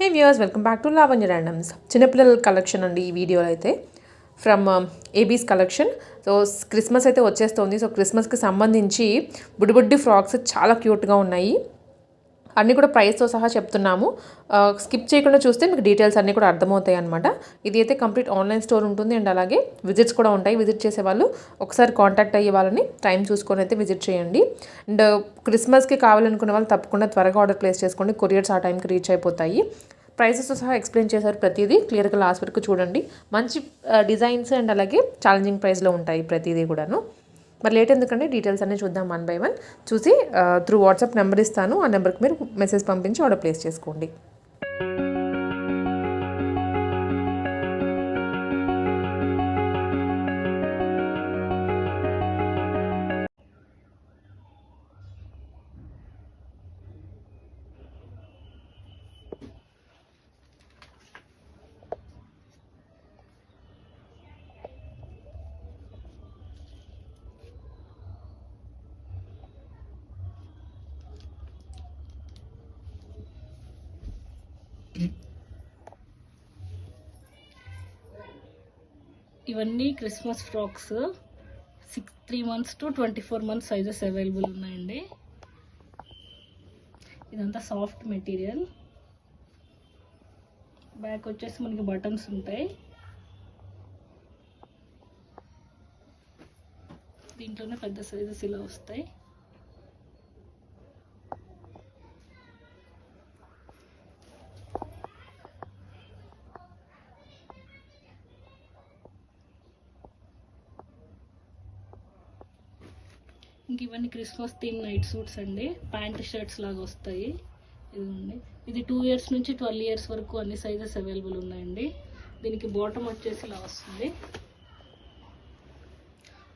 Hey viewers, welcome back to Lavanya randoms. చిన్నపిల్లల collection అండి ఈ వీడియోలో అయితే ఫ్రమ్ ఏబీస్ కలెక్షన్. సో క్రిస్మస్ అయితే వచ్చేస్తుంది. సో క్రిస్మస్కి సంబంధించి బుడ్డి ఫ్రాక్స్ చాలా క్యూట్గా ఉన్నాయి. అన్నీ కూడా ప్రైస్తో సహా చెప్తున్నాము. స్కిప్ చేయకుండా చూస్తే మీకు డీటెయిల్స్ అన్నీ కూడా అర్థమవుతాయి అనమాట. ఇది అయితే కంప్లీట్ ఆన్లైన్ స్టోర్ ఉంటుంది అండ్ అలాగే విజిట్స్ కూడా ఉంటాయి. విజిట్ చేసే వాళ్ళు ఒకసారి కాంటాక్ట్ అయ్యే వాళ్ళని టైం చూసుకొని అయితే విజిట్ చేయండి. అండ్ క్రిస్మస్కి కావాలనుకునే వాళ్ళు తప్పకుండా త్వరగా ఆర్డర్ ప్లేస్ చేసుకోండి. కొరియర్స్ ఆ టైంకి రీచ్ అయిపోతాయి. ప్రైసెస్తో సహా ఎక్స్ప్లెయిన్ చేశారు ప్రతిదీ. క్లియర్గా లాస్ట్ వరకు చూడండి. మంచి డిజైన్స్ అండ్ అలాగే ఛాలెంజింగ్ ప్రైస్లో ఉంటాయి ప్రతిదీ కూడాను. మరి లేట్ ఎందుకంటే డీటెయిల్స్ అన్నీ చూద్దాం 1 by 1. చూసి త్రూ వాట్సాప్ నెంబర్ ఇస్తాను. ఆ నెంబర్కి మీరు మెసేజ్ పంపించి ఆర్డర్ ప్లేస్ చేసుకోండి. ఇవన్నీ Christmas frocks 3 months to 24 months sizes available ఉన్నాయండి. ఇదంతా సాఫ్ట్ మెటీరియల్. బ్యాక్ వచ్చేసి మనకి బటన్స్ ఉంటాయి. దీంట్లోనే పెద్ద సైజెస్ ఇలా వస్తాయి. ఇంక ఇవన్నీ క్రిస్మస్ థీమ్ నైట్ సూట్స్ అండి. ప్యాంట్ షర్ట్స్ లాగా వస్తాయి. ఇదిగోండి, ఇది 2 years నుంచి 12 years వరకు అన్ని సైజెస్ అవైలబుల్ ఉన్నాయండి. దీనికి బాటమ్ వచ్చేసి ఇలా వస్తుంది.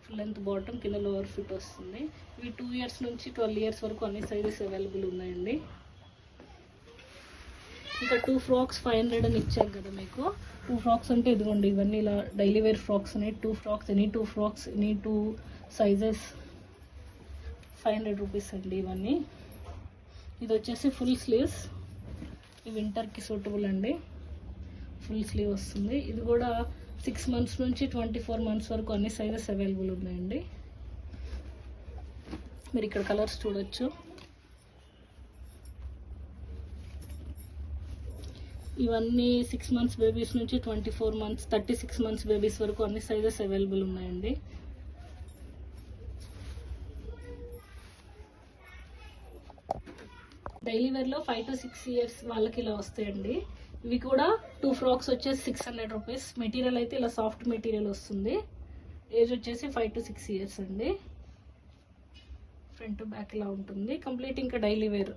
ఫుల్ లెంత్ బాటమ్, కింద లోవర్ ఫిట్ వస్తుంది. ఇవి 2 years నుంచి 12 years వరకు అన్ని సైజెస్ అవైలబుల్ ఉన్నాయండి. ఇంకా 2 frocks 500 అని ఇచ్చారు కదా మీకు. 2 frocks అంటే ఇదిగోండి, ఇవన్నీ ఇలా డైలీ వేర్ ఫ్రాక్స్ ఉన్నాయి. 2 frocks, any 2 frocks, any 2 sizes 500 rupees అండి ఇవన్నీ. ఇది వచ్చేసి ఫుల్ స్లీవ్స్. ఈ వింటర్కి సూటబుల్ అండి. ఫుల్ స్లీవ్ వస్తుంది. ఇది కూడా 6 months నుంచి 24 months వరకు అన్ని సైజెస్ అవైలబుల్ ఉన్నాయండి. మీరు ఇక్కడ కలర్స్ చూడొచ్చు. ఇవన్నీ 6 months బేబీస్ నుంచి 24 months 36 months బేబీస్ వరకు అన్ని సైజెస్ అవైలబుల్ ఉన్నాయండి. డైలీ వేర్లో 5 to 6 years వాళ్ళకి ఇలా వస్తాయండి. ఇవి కూడా 2 frocks వచ్చేసి 600 రూపీస్. మెటీరియల్ అయితే ఇలా సాఫ్ట్ మెటీరియల్ వస్తుంది. ఏజ్ వచ్చేసి 5 to 6 years అండి. ఫ్రంట్ టు బ్యాక్ ఇలా ఉంటుంది. కంప్లీట్ ఇంకా డైలీ వేర్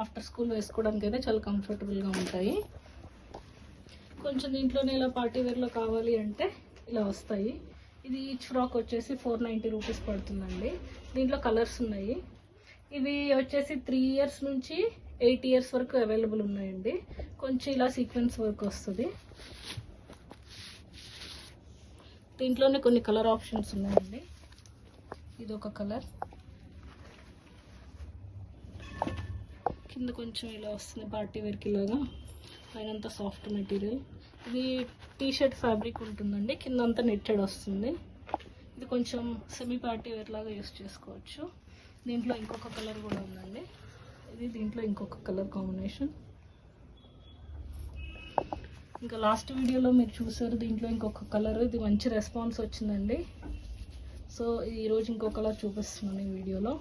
ఆఫ్టర్ స్కూల్ వేసుకోవడానికి అయితే చాలా కంఫర్టబుల్గా ఉంటాయి. కొంచెం దీంట్లోనే ఇలా పార్టీ వేర్లో కావాలి అంటే ఇలా వస్తాయి. ఇది ఈచ్ ఫ్రాక్ వచ్చేసి 490 రూపీస్ పడుతుందండి. దీంట్లో కలర్స్ ఉన్నాయి. ఇవి వచ్చేసి 3 years నుంచి 8 years వరకు అవైలబుల్ ఉన్నాయండి. కొంచెం ఇలా సీక్వెన్స్ వర్క్ వస్తుంది. దీంట్లోనే కొన్ని కలర్ ఆప్షన్స్ ఉన్నాయండి. ఇది ఒక కలర్, కింద కొంచెం ఇలా వస్తుంది పార్టీ వేర్కి ఇలాగా. పైనంతా సాఫ్ట్ మెటీరియల్. ఇది టీషర్ట్ ఫ్యాబ్రిక్ ఉంటుందండి. కింద అంతా నెట్టెడ్ వస్తుంది. ఇది కొంచెం సెమీ పార్టీ వేర్ లాగా యూస్ చేసుకోవచ్చు. దీంట్లో ఇంకొక కలర్ కూడా ఉందండి. ఇది దీంట్లో ఇంకొక కలర్ కాంబినేషన్. ఇంకా లాస్ట్ వీడియోలో మీరు చూసారు, దీంట్లో ఇంకొక కలర్. ఇది మంచి రెస్పాన్స్ వచ్చిందండి. సో ఈరోజు ఇంకో కలర్ చూపిస్తున్నాను ఈ వీడియోలో.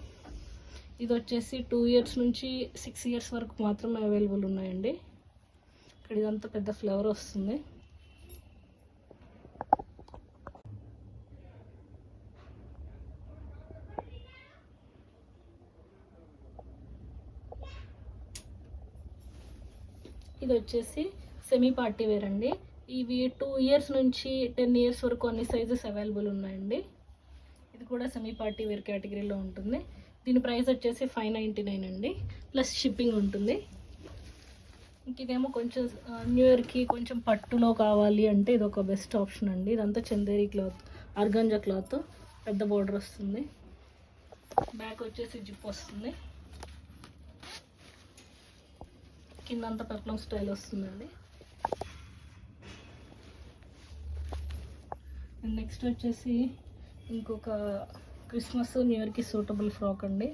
ఇది వచ్చేసి 2 years నుంచి 6 years వరకు మాత్రమే అవైలబుల్ ఉన్నాయండి. ఇక్కడ ఇదంతా పెద్ద ఫ్లవర్ వస్తుంది. ఇది వచ్చేసి సెమీ పార్టీ వేర్ అండి. ఇవి 2 years నుంచి 10 years వరకు అన్ని సైజెస్ అవైలబుల్ ఉన్నాయండి. ఇది కూడా సెమీ పార్టీ వేర్ కేటగిరీలో ఉంటుంది. దీని ప్రైస్ వచ్చేసి 599 అండి, ప్లస్ షిప్పింగ్ ఉంటుంది. ఇంక ఇదేమో కొంచెం న్యూ ఇయర్కి కొంచెం పట్టులో కావాలి అంటే ఇది ఒక బెస్ట్ ఆప్షన్ అండి. ఇదంతా చందేరి క్లాత్, ఆర్గాంజా క్లాత్, పెద్ద బోర్డర్ వస్తుంది. బ్యాక్ వచ్చేసి జిప్ వస్తుంది. కింద అంతా పెప్లం స్టైల్ వస్తుందండి. అండ్ నెక్స్ట్ వచ్చేసి ఇంకొక క్రిస్మస్ న్యూ ఇయర్కి సూటబుల్ ఫ్రాక్ అండి.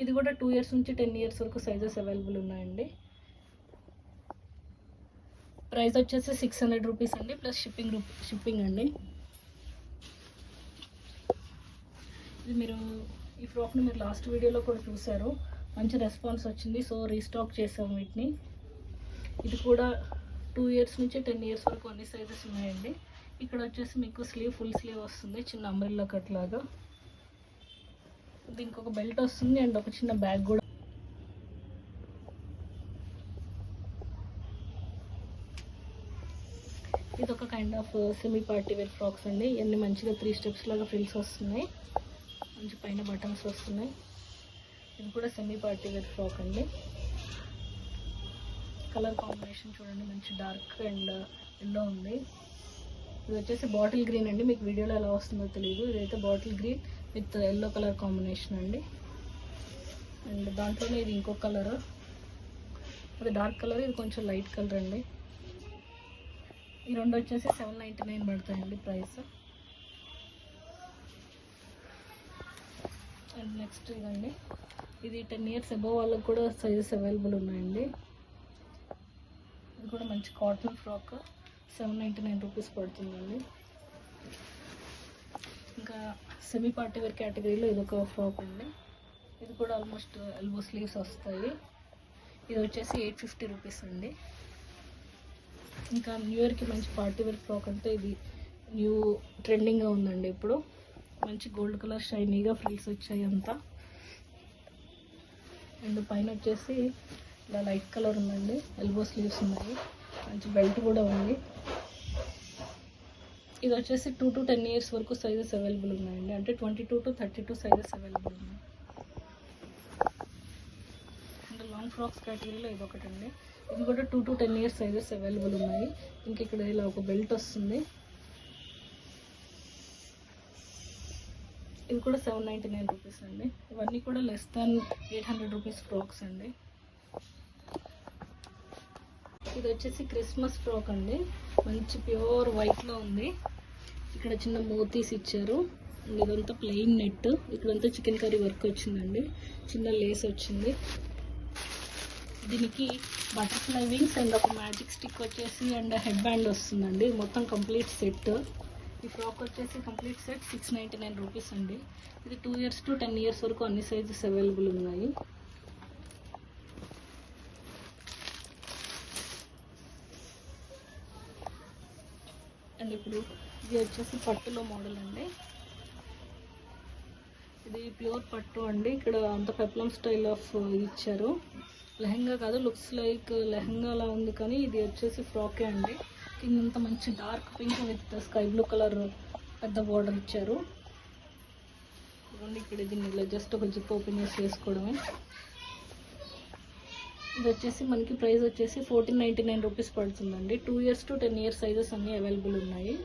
ఇది కూడా 2 years నుంచి 10 years వరకు సైజెస్ అవైలబుల్ ఉన్నాయండి. ప్రైస్ వచ్చేసి 600 రూపీస్ అండి, ప్లస్ షిప్పింగ్ అండి. ఇది మీరు ఈ ఫ్రాక్ని మీరు లాస్ట్ వీడియోలో కూడా చూసారు, మంచి రెస్పాన్స్ వచ్చింది. సో రీస్టాక్ చేసాము వీటిని. ఇది కూడా 2 years నుంచి 10 years వరకు అన్ని సైజెస్ ఉన్నాయండి. ఇక్కడ వచ్చేసి మీకు ఫుల్ స్లీవ్ వస్తుంది, చిన్న అంబ్రెల్లా కట్ లాగా. దీనికి ఒక బెల్ట్ వస్తుంది అండ్ ఒక చిన్న బ్యాగ్ కూడా. ఇది ఒక kind of semi party wear frocks అండి. ఇవన్నీ మంచిగా 3 steps లాగా ఫ్రిల్స్ వస్తున్నాయి, మంచి పైన బటన్స్ వస్తున్నాయి. ఇది కూడా సెమీ పార్టీ వేర్ ఫ్రాక్ అండి. కలర్ కాంబినేషన్ చూడండి, మంచి డార్క్ అండ్ ఎల్లో ఉంది. ఇది వచ్చేసి బాటిల్ గ్రీన్ అండి, మీకు వీడియోలో ఎలా వస్తుందో తెలియదు. ఇదైతే bottle green with yellow colour combination అండి. అండ్ దాంట్లోనే ఇది ఇంకో కలర్, అది డార్క్ కలర్, ఇది కొంచెం లైట్ కలర్ అండి. ఈ రెండు వచ్చేసి 799 పడతాయండి ప్రైస్. అండ్ నెక్స్ట్ ఇదండి, ఇది 10 years అబోవ్ వాళ్ళకి కూడా సైజెస్ అవైలబుల్ ఉన్నాయండి. ఇది కూడా మంచి కాటన్ ఫ్రాక్, 799 రూపీస్ పడుతుందండి. ఇంకా సెమీ పార్టీ వేర్ కేటగిరీలో ఇది ఒక ఫ్రాక్ అండి. ఇది కూడా ఆల్మోస్ట్ ఎల్బో స్లీవ్స్ వస్తాయి. ఇది వచ్చేసి 850 రూపీస్ అండి. ఇంకా న్యూ ఇయర్కి మంచి పార్టీ వేర్ ఫ్రాక్ అంటే ఇది న్యూ ట్రెండింగ్గా ఉందండి ఇప్పుడు. మంచి గోల్డ్ కలర్ షైనీగా ఫ్రిల్స్ వచ్చాయి అంతా. అండ్ పైన వచ్చేసి ఇలా లైట్ కలర్ ఉందండి, ఎల్బో స్లీవ్స్ ఉన్నాయి, మంచి బెల్ట్ కూడా ఉంది. ఇది వచ్చేసి 2 to 10 years వరకు సైజెస్ అవైలబుల్ ఉన్నాయండి, అంటే 22 to 32 సైజెస్ అవైలబుల్ ఉన్నాయి. అండ్ లాంగ్ ఫ్రాక్స్ కేటగిరీలో ఇది ఒకటండి. ఇది కూడా 2 to 10 years సైజెస్ అవైలబుల్ ఉన్నాయి. ఇంక ఇక్కడ ఇలా ఒక బెల్ట్ వస్తుంది. ఇది కూడా 799 రూపీస్ అండి. ఇవన్నీ కూడా లెస్ దాన్ 800 రూపీస్ ఫ్రాక్స్ అండి. ఇది వచ్చేసి క్రిస్మస్ ఫ్రాక్ అండి, మంచి ప్యూర్ వైట్లో ఉంది. ఇక్కడ చిన్న మోతీస్ ఇచ్చారు. ఇదంతా ప్లెయిన్ నెట్, ఇక్కడంతా చికెన్ కర్రీ వర్క్ వచ్చిందండి, చిన్న లేస్ వచ్చింది. దీనికి బటర్ఫ్లై వింగ్స్ అండ్ ఒక మ్యాజిక్ స్టిక్ వచ్చేసి అండ్ హెడ్ బ్యాండ్ వస్తుందండి. మొత్తం కంప్లీట్ సెట్. ఈ ఫ్రాక్ వచ్చేసి కంప్లీట్ సెట్ 699 రూపీస్ అండి. ఇది 2 years to 10 years వరకు అన్ని సైజెస్ అవైలబుల్ ఉన్నాయి. అండ్ ఇప్పుడు ఇది వచ్చేసి పట్టులో మోడల్ అండి. ఇది ప్యూర్ పట్టు అండి. ఇక్కడ అంత పెప్లం స్టైల్ ఆఫ్ ఇచ్చారు. లెహంగా కాదు, లుక్స్ లైక్ లెహంగా లా ఉంది, కానీ ఇది వచ్చేసి ఫ్రాకే అండి. కిందంతా మంచి dark pink with sky blue colour పెద్ద బార్డర్ ఇచ్చారు. ఇక్కడ దీన్ని ఇలా జస్ట్ ఒక జిప్ ఓపెన్ చేసి వేసుకోవడమే. ఇది వచ్చేసి మనకి ప్రైస్ వచ్చేసి 1499 రూపీస్ పడుతుందండి. 2 years to 10 years సైజెస్ అన్నీ అవైలబుల్ ఉన్నాయి.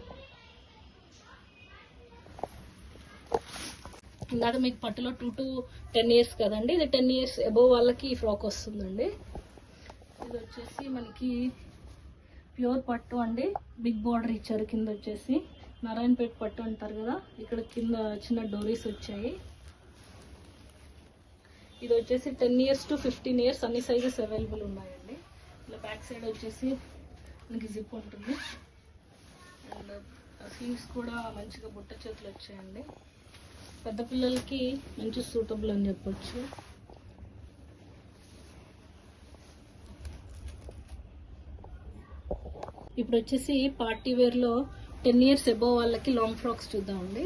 ఇందాక మీకు పట్టులో 2 to 10 years కదండి, ఇది 10 years అబోవ్ వాళ్ళకి ఈ ఫ్రాక్ వస్తుందండి. ఇది వచ్చేసి మనకి ప్యూర్ పట్టు అండి, బిగ్ బార్డర్ ఇచ్చారు. కింద వచ్చేసి నారాయణపేట పట్టు అంటారు కదా, ఇక్కడ కింద చిన్న డోరీస్ వచ్చాయి. ఇది వచ్చేసి 10 years to 15 years అన్ని సైజెస్ అవైలబుల్ ఉన్నాయండి. ఇలా బ్యాక్ సైడ్ వచ్చేసి మనకి జిప్ ఉంటుంది. అండ్ స్లీవ్స్ కూడా మంచిగా బుట్ట చేతులు వచ్చాయండి. పెద్ద పిల్లలకి మంచి సూటబుల్ అని చెప్పొచ్చు. ఇప్పుడు వచ్చేసి పార్టీ వేర్లో 10 years అబోవ్ వాళ్ళకి లాంగ్ ఫ్రాక్స్ చూద్దామండి.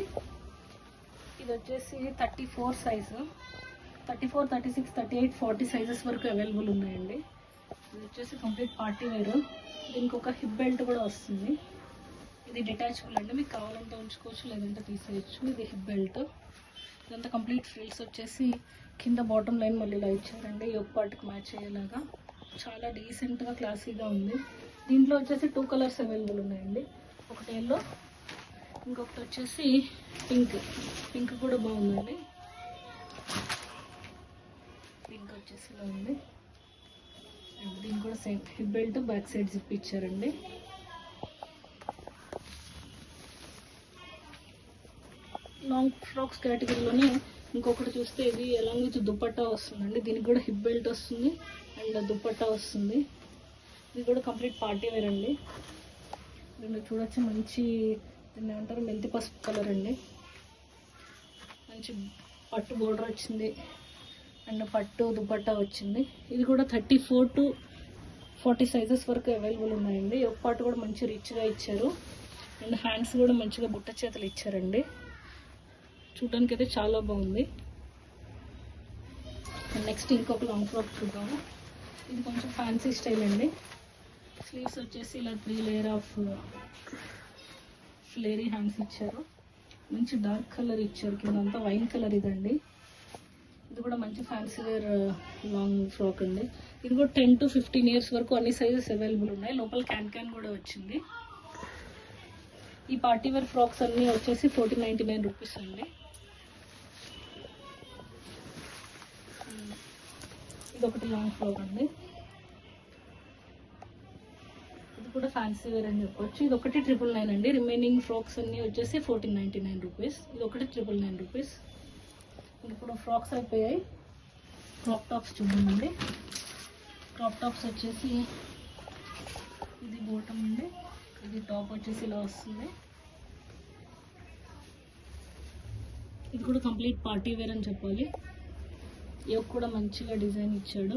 ఇది వచ్చేసి 34 సైజు, 34, 36, 38, 40 సైజెస్ వరకు అవైలబుల్ ఉన్నాయండి. ఇది వచ్చేసి కంప్లీట్ పార్టీ వేరు. దీనికి ఒక హిప్ బెల్ట్ కూడా వస్తుంది. ఇది డిటాచబుల్ అండి, మీకు కావాలంటే ఉంచుకోవచ్చు, లేదంటే తీసేయచ్చు. ఇది హిప్ బెల్ట్. ఇదంతా కంప్లీట్ ఫ్రిల్స్ వచ్చేసి కింద బాటమ్ లైన్ మళ్ళీ ఇలా ఇచ్చారండి, యోక్ పార్ట్కి మ్యాచ్ అయ్యేలాగా. చాలా డీసెంట్గా క్లాసీగా ఉంది. దీంట్లో వచ్చేసి 2 కలర్స్ అవైలబుల్ ఉన్నాయండి, ఒకటి ఎల్లో, ఇంకొకటి వచ్చేసి పింక్. పింక్ కూడా బాగుందండి. పింక్ వచ్చేసి ఇలా ఉంది. అండ్ దీనికి కూడా same hip belt, back side zip ఇచ్చారండి. లాంగ్ ఫ్రాక్స్ కేటగిరీలోనే ఇంకొకటి చూస్తే ఇది అలాంగ్ విత్ దుపట్టా వస్తుందండి. దీనికి కూడా హిప్ బెల్ట్ వస్తుంది అండ్ దుపట్టా వస్తుంది. ఇది కూడా కంప్లీట్ పార్టీ వేర్ అండి. దీన్ని చూడొచ్చు, మంచి దీన్ని ఏమంటారు మెంతి పసుపు కలర్ అండి. మంచి పట్టు బోర్డర్ వచ్చింది అండ్ పట్టు దుపట్టా వచ్చింది. ఇది కూడా 34 to 40 సైజెస్ వరకు అవైలబుల్ ఉన్నాయండి. ఒక పార్ట్ కూడా మంచి రిచ్గా ఇచ్చారు అండ్ హ్యాండ్స్ కూడా మంచిగా బుట్ట చేతులు ఇచ్చారండి. చూడడానికి అయితే చాలా బాగుంది. అండ్ నెక్స్ట్ ఇంకొక లాంగ్ ఫ్రాక్ చూద్దాము. ఇది కొంచెం ఫ్యాన్సీ స్టైల్ అండి. స్లీవ్స్ వచ్చేసి ఇలా 3 లేయర్ ఆఫ్ ఫ్లేరీ హ్యాండ్స్ ఇచ్చారు. మంచి డార్క్ కలర్ ఇచ్చారు, కిందంతా వైన్ కలర్ ఇదండి. ఇది కూడా మంచి ఫ్యాన్సీ వేర్ లాంగ్ ఫ్రాక్ అండి. ఇది కూడా 10 to 15 ఇయర్స్ వరకు అన్ని సైజెస్ అవైలబుల్ ఉన్నాయి. లోపల క్యాన్ కూడా వచ్చింది. ఈ పార్టీ వేర్ ఫ్రాక్స్ అన్నీ వచ్చేసి 1499 రూపీస్ అండి. ఇది ఒకటి లాంగ్ ఫ్రాక్ అండి. ఇది కూడా ఫ్యాన్సీ వేర్ అని చెప్పొచ్చు. ఇది ఒకటి 999 అండి. రిమైనింగ్ ఫ్రాక్స్ అన్నీ వచ్చేసి 1499 రూపీస్. ఇది ఒకటి 999 రూపీస్. ఇప్పుడు ఫ్రాక్స్ అయిపోయాయి. క్రాప్ టాప్స్ చూద్దామండి. క్రాప్ టాప్స్ వచ్చేసి ఇది బాటమ్ అండి. ఇది టాప్ వచ్చేసి ఇలా వస్తుంది. ఇది కూడా కంప్లీట్ పార్టీ వేర్ అని చెప్పాలి. యోక్ కూడా మంచిగా డిజైన్ ఇచ్చాడు.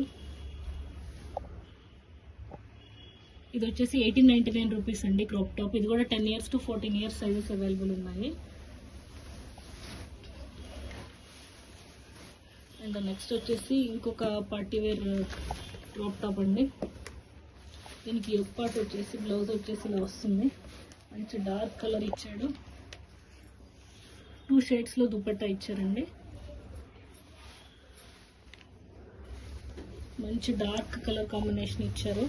ఇది వచ్చేసి 1899 రూపీస్ అండి క్రాప్ టాప్. ఇది కూడా 10 years to 14 years sizes available ఉన్నాయి. అండ్ నెక్స్ట్ వచ్చేసి ఇంకొక పార్టీ వేర్ క్రాప్ టాప్ అండి. దీనికి యోక్ పార్ట్ వచ్చేసి బ్లౌజ్ వచ్చేసి ఇలా వస్తుంది. మంచి డార్క్ కలర్ ఇచ్చాడు. 2 షేడ్స్లో దుపట్టా ఇచ్చారండి. మంచి డార్క్ కలర్ కాంబినేషన్ ఇచ్చారు,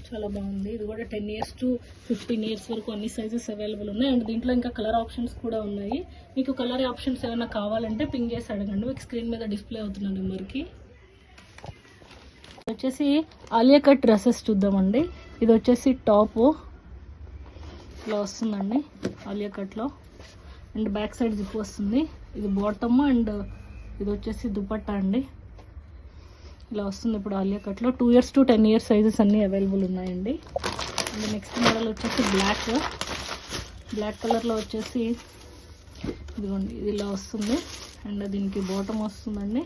చాలా బాగుంది. ఇది కూడా 10 ఇయర్స్ to 15 ఇయర్స్ వరకు అన్ని సైజెస్ అవైలబుల్ ఉన్నాయి. అండ్ దీంట్లో ఇంకా కలర్ ఆప్షన్స్ కూడా ఉన్నాయి. మీకు కలర్ ఆప్షన్స్ ఏమైనా కావాలంటే పింగ్ చేసి అడగండి. మీకు స్క్రీన్ మీద డిస్ప్లే అవుతున్న నెంబర్కి. వచ్చేసి ఆలియా కట్ డ్రెస్సెస్ చూద్దామండి. ఇది వచ్చేసి టాప్ ఇలా వస్తుందండి ఆలియా కట్లో. అండ్ బ్యాక్ సైడ్ జిప్ వస్తుంది. ఇది బాటమ్ అండ్ ఇది వచ్చేసి దుపట్టా అండి. ఇలా వస్తుంది ఇప్పుడు ఆలియా కట్లో. 2 ఇయర్స్ to 10 ఇయర్స్ సైజెస్ అన్నీ అవైలబుల్ ఉన్నాయండి. అండ్ నెక్స్ట్ మోడల్ వచ్చేసి బ్లాక్ కలర్లో వచ్చేసి ఇదిగోండి ఇది ఇలా వస్తుంది. అండ్ దీనికి బాటమ్ వస్తుందండి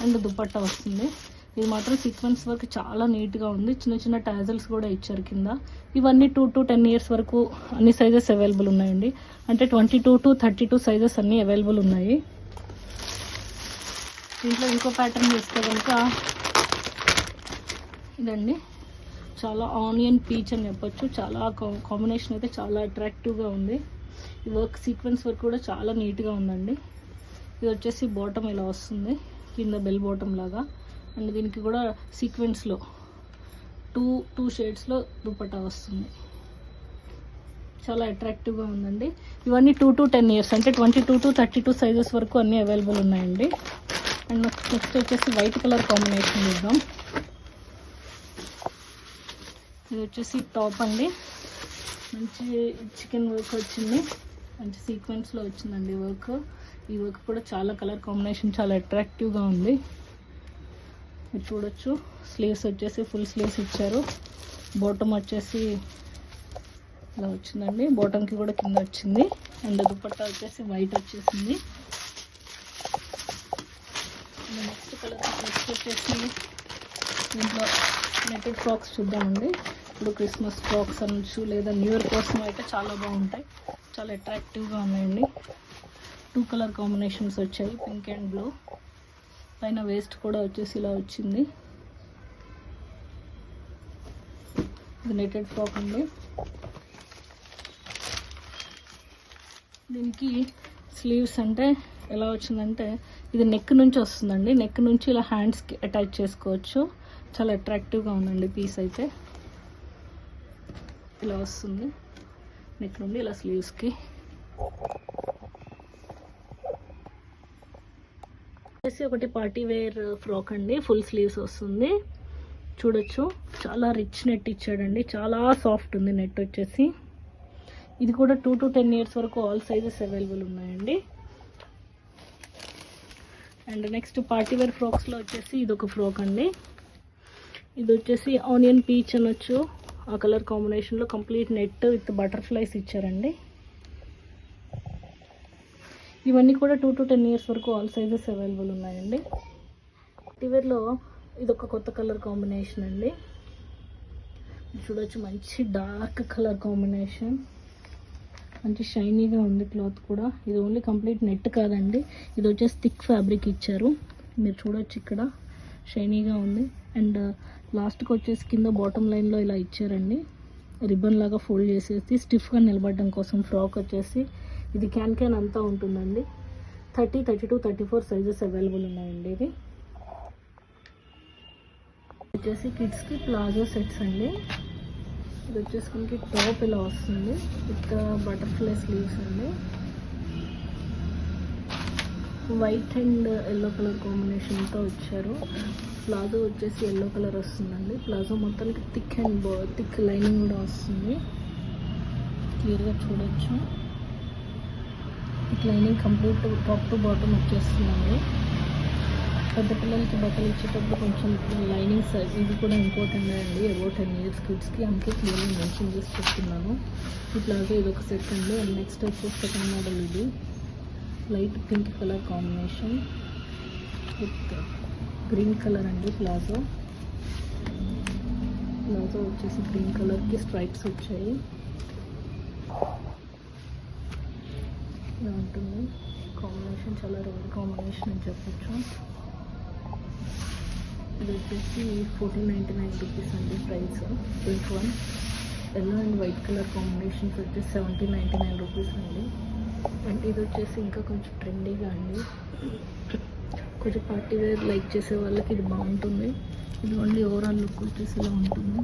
అండ్ దుపట్టా వస్తుంది. ఇది మాత్రం సీక్వెన్స్ వర్క్ చాలా నీట్గా ఉంది. చిన్న చిన్న టాజల్స్ కూడా ఇచ్చారు కింద. ఇవన్నీ 2 to 10 ఇయర్స్ వరకు అన్ని సైజెస్ అవైలబుల్ ఉన్నాయండి. అంటే 22 to 32 సైజెస్ అన్నీ అవైలబుల్ ఉన్నాయి. దీంట్లో ఇంకో ప్యాటర్న్ చూస్తే కనుక ఇదండి, చాలా ఆనియన్ పీచ్ అని చెప్పొచ్చు. చాలా కాంబినేషన్ అయితే చాలా అట్రాక్టివ్గా ఉంది. ఈ వర్క్ సీక్వెన్స్ వర్క్ కూడా చాలా నీట్గా ఉందండి. ఇది వచ్చేసి బాటమ్ ఇలా వస్తుంది, కింద బెల్ బాటమ్ లాగా. అండ్ దీనికి కూడా సీక్వెన్స్లో టూ షేడ్స్లో దుపట్టా వస్తుంది. చాలా అట్రాక్టివ్గా ఉందండి. ఇవన్నీ 2 to 10 ఇయర్స్ అంటే 22 to 32 సైజెస్ వరకు అన్నీ అవైలబుల్ ఉన్నాయండి. అండ్ నెక్స్ట్ వచ్చేసి వైట్ కలర్ కాంబినేషన్ చూద్దాం. ఇది వచ్చేసి టాప్ అండి. మంచి చికెన్ వర్క్ వచ్చింది, మంచి సీక్వెన్స్లో వచ్చిందండి వర్క్. ఈ వర్క్ కూడా చాలా కలర్ కాంబినేషన్ చాలా అట్రాక్టివ్గా ఉంది. మీరు చూడొచ్చు. స్లీవ్స్ వచ్చేసి ఫుల్ స్లీవ్స్ ఇచ్చారు. బాటమ్ వచ్చేసి ఇలా వచ్చిందండి. బాటమ్కి కూడా కింద వచ్చింది. అండ్ దుపట్టా వచ్చేసి వైట్ వచ్చేసింది. నెక్స్ట్ వచ్చేసి దీంట్లో నెటెడ్ ఫ్రాక్స్ చూద్దామండి. ఇప్పుడు క్రిస్మస్ ఫ్రాక్స్ అనొచ్చు లేదా న్యూ ఇయర్ కోసం అయితే చాలా బాగుంటాయి. చాలా అట్రాక్టివ్గా ఉన్నాయండి. 2 కలర్ కాంబినేషన్స్ వచ్చాయి, పింక్ అండ్ బ్లూ. పైన వేస్ట్ కూడా వచ్చేసి ఇలా వచ్చింది. ఇది నెటెడ్ ఫ్రాక్ అండి. దీనికి స్లీవ్స్ అంటే ఎలా వచ్చిందంటే ఇది నెక్ నుంచి వస్తుందండి. నెక్ నుంచి ఇలా హ్యాండ్స్కి అటాచ్ చేసుకోవచ్చు. చాలా అట్రాక్టివ్గా ఉందండి పీస్ అయితే. ఇలా వస్తుంది నెక్ నుండి ఇలా స్లీవ్స్కి. వచ్చేసి ఒకటి పార్టీ వేర్ ఫ్రాక్ అండి, ఫుల్ స్లీవ్స్ వస్తుంది. చూడొచ్చు చాలా రిచ్ నెట్ ఇచ్చాడండి, చాలా సాఫ్ట్ ఉంది నెట్ వచ్చేసి. ఇది కూడా 2 to 10 years వరకు ఆల్ సైజెస్ అవైలబుల్ ఉన్నాయండి. అండ్ నెక్స్ట్ పార్టీ వేర్ ఫ్రాక్స్లో వచ్చేసి ఇది ఒక ఫ్రాక్ అండి. ఇది వచ్చేసి ఆనియన్ పీచ్ అనొచ్చు, ఆ కలర్ కాంబినేషన్లో కంప్లీట్ నెట్ విత్ బటర్ఫ్లైస్ ఇచ్చారండి. ఇవన్నీ కూడా 2 to 10 years వరకు ఆల్ సైజెస్ అవైలబుల్ ఉన్నాయండి. పార్టీ వేర్లో ఇది ఒక కొత్త కలర్ కాంబినేషన్ అండి. చూడొచ్చు మంచి డార్క్ కలర్ కాంబినేషన్, మంచి షైనీగా ఉంది క్లాత్ కూడా. ఇది ఓన్లీ కంప్లీట్ నెట్ కాదండి, ఇది వచ్చేసి థిక్ ఫ్యాబ్రిక్ ఇచ్చారు. మీరు చూడొచ్చు ఇక్కడ షైనీగా ఉంది. అండ్ లాస్ట్కి వచ్చేసి కింద బాటమ్ లైన్లో ఇలా ఇచ్చారండి, రిబ్బన్ లాగా ఫోల్డ్ చేసేసి స్టిఫ్గా నిలబడడం కోసం. ఫ్రాక్ వచ్చేసి ఇది క్యాన్ అంతా ఉంటుందండి. 30, 32, 34 సైజెస్ అవైలబుల్ ఉన్నాయండి. ఇది వచ్చేసి కిడ్స్కి ప్లాజో సెట్స్ అండి. ఇది వచ్చేసి మనకి టాప్ ఇలా వస్తుంది విత్ బటర్ఫ్లై స్లీవ్స్ అండి. వైట్ అండ్ ఎల్లో కలర్ కాంబినేషన్తో వచ్చారు. ప్లాజో వచ్చేసి ఎల్లో కలర్ వస్తుందండి. ప్లాజో మొత్తానికి థిక్ లైనింగ్ కూడా వస్తుంది, క్లియర్గా చూడొచ్చు. Thick lining complete top to bottom వచ్చేస్తుందండి. పెద్ద పిల్లలకి బట్టలు ఇచ్చేటప్పుడు కొంచెం లైనింగ్స్ ఇది కూడా ఇంపార్టెంట్ అండి, అబౌట్ 10 years కిడ్స్కి, అందుకే క్లియర్గా మెన్షన్ చేసి చెప్తున్నాను. ఈ ప్లాజో ఇది ఒక సెట్ అండి. అండ్ నెక్స్ట్ వచ్చేసి సెకండ్ మోడల్, ఇది light pink colour combination with green colour అండి. ప్లాజో వచ్చేసి గ్రీన్ కలర్కి స్ట్రైప్స్ వచ్చాయి, ఇలా ఉంటుంది కాంబినేషన్. చాలా రేర్ కాంబినేషన్ అని చెప్పొచ్చు. ఇది వచ్చేసి 1499 రూపీస్ అండి price. 21 yellow and white colour combinations వచ్చేసి 1799 రూపీస్ అండి. అండ్ ఇది వచ్చేసి ఇంకా కొంచెం ట్రెండీగా అండి, కొంచెం పార్టీ వేర్ లైక్ చేసే వాళ్ళకి ఇది బాగుంటుంది. ఇది ఓన్లీ ఓవరాల్ లుక్ వచ్చేసి ఇలా ఉంటుంది.